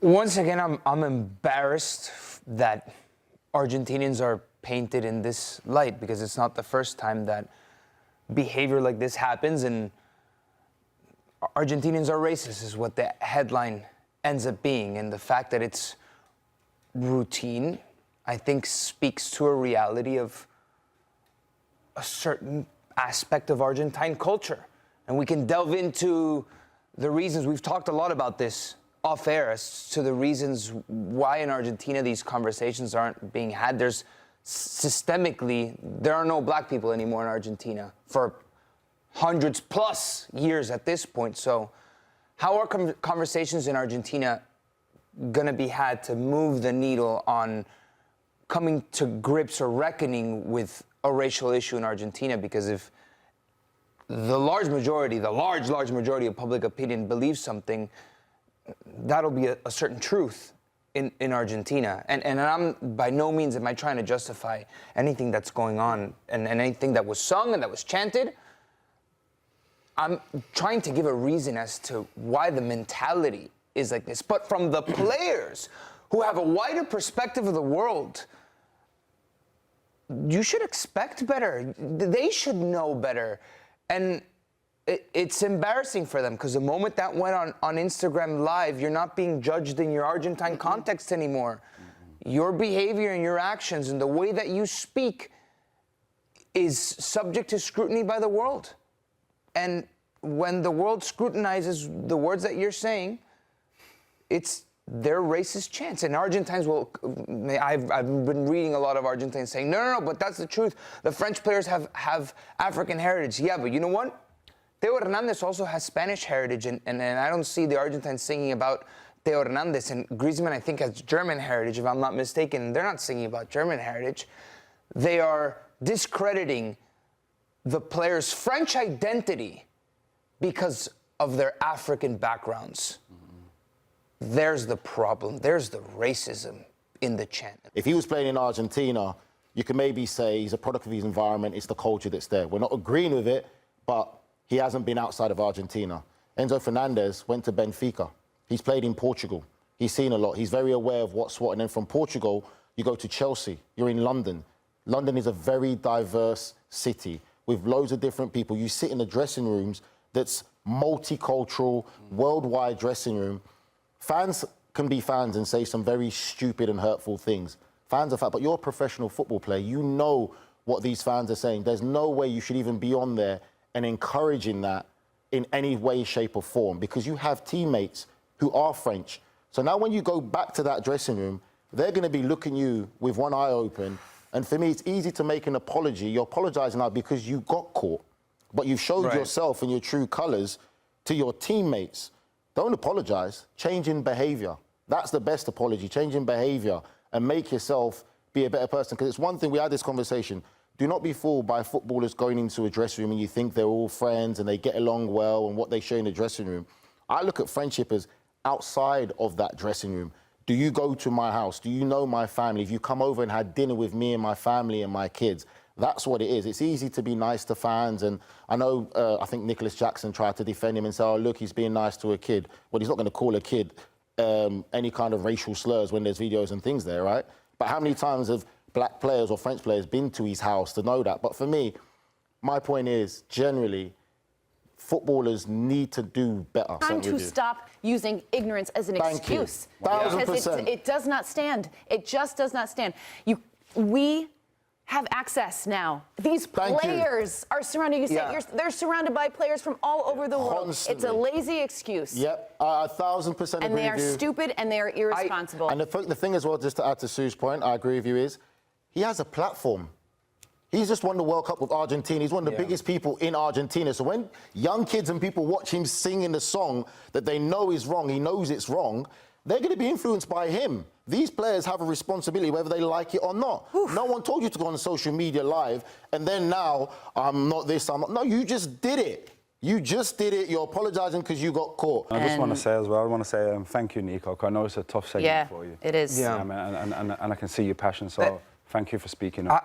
Once again, I'm embarrassed that Argentinians are painted in this light, because it's not the first time that behavior like this happens, and Argentinians are racist is what the headline ends up being. And the fact that it's routine, I think, speaks to a reality of a certain aspect of Argentine culture. And we can delve into the reasons. We've talked a lot about this off air as to the reasons why in Argentina these conversations aren't being had. There's systemically, there are no black people anymore in Argentina for hundreds plus years at this point. So how are conversations in Argentina going to be had to move the needle on coming to grips or reckoning with a racial issue in Argentina? Because if the large majority of public opinion believes something, that'll be a certain truth in Argentina. And I'm by no means am I trying to justify anything that's going on and anything that was sung and that was chanted. I'm trying to give a reason as to why the mentality is like this. But from the players who have a wider perspective of the world, you should expect better. They should know better. And it's embarrassing for them, because the moment that went on Instagram Live, you're not being judged in your Argentine context anymore. Your behavior and your actions and the way that you speak is subject to scrutiny by the world. And when the world scrutinizes the words that you're saying, it's their racist chants. And Argentines will, I've been reading a lot of Argentines saying, no, but that's the truth. The French players have African heritage. Yeah, but you know what? Teo Hernandez also has Spanish heritage, and I don't see the Argentines singing about Teo Hernandez. And Griezmann, I think, has German heritage, if I'm not mistaken. They're not singing about German heritage. They are discrediting the players' French identity because of their African backgrounds. There's the problem. There's the racism in the chant. If he was playing in Argentina, you can maybe say he's a product of his environment. It's the culture that's there. We're not agreeing with it, but he hasn't been outside of Argentina. Enzo Fernández went to Benfica. He's played in Portugal. He's seen a lot. He's very aware of what's what. And then from Portugal, you go to Chelsea. You're in London. London is a very diverse city with loads of different people. You sit in the dressing rooms that's multicultural, worldwide dressing room. Fans can be fans and say some very stupid and hurtful things. Fans are fans, but you're a professional football player. You know what these fans are saying. There's no way you should even be on there and encouraging that in any way, shape or form, because you have teammates who are French. So now when you go back to that dressing room, they're going to be looking you with one eye open. And for me, it's easy to make an apology. You're apologizing now because you got caught, but you've showed yourself and your true colors to your teammates. Don't apologize. Change in behavior. That's the best apology. Change in behavior and make yourself be a better person. Because it's one thing, we had this conversation. Do not be fooled by footballers going into a dressing room and you think they're all friends and they get along well and what they show in the dressing room. I look at friendship as outside of that dressing room. Do you go to my house? Do you know my family? If you come over and had dinner with me and my family and my kids, that's what it is. It's easy to be nice to fans. And I know, I think Nicholas Jackson tried to defend him and say, oh, look, he's being nice to a kid. Well, he's not going to call a kid any kind of racial slurs when there's videos and things there, right? But how many times have black players or French players been to his house to know that? But for me, my point is, generally, footballers need to do better. Time to stop using ignorance as an excuse. Because it does not stand. It just does not stand. We have access now. These players are surrounding you. They're surrounded by players from all over the world. It's a lazy excuse. Yep, 1,000% agree. And they are stupid and they are irresponsible. And the thing as well, just to add to Sue's point, I agree with you, is he has a platform. He's just won the World Cup with Argentina. He's one of the biggest people in Argentina. So when young kids and people watch him singing the song that they know is wrong, he knows it's wrong, they're going to be influenced by him. These players have a responsibility whether they like it or not. Oof. No one told you to go on social media live and then now, I'm not this, I'm not... No, you just did it. You just did it. You're apologising because you got caught. I just want to say as well, I want to say thank you, Nico, because I know it's a tough segment for you. It is. And I can see your passion, so thank you for speaking up.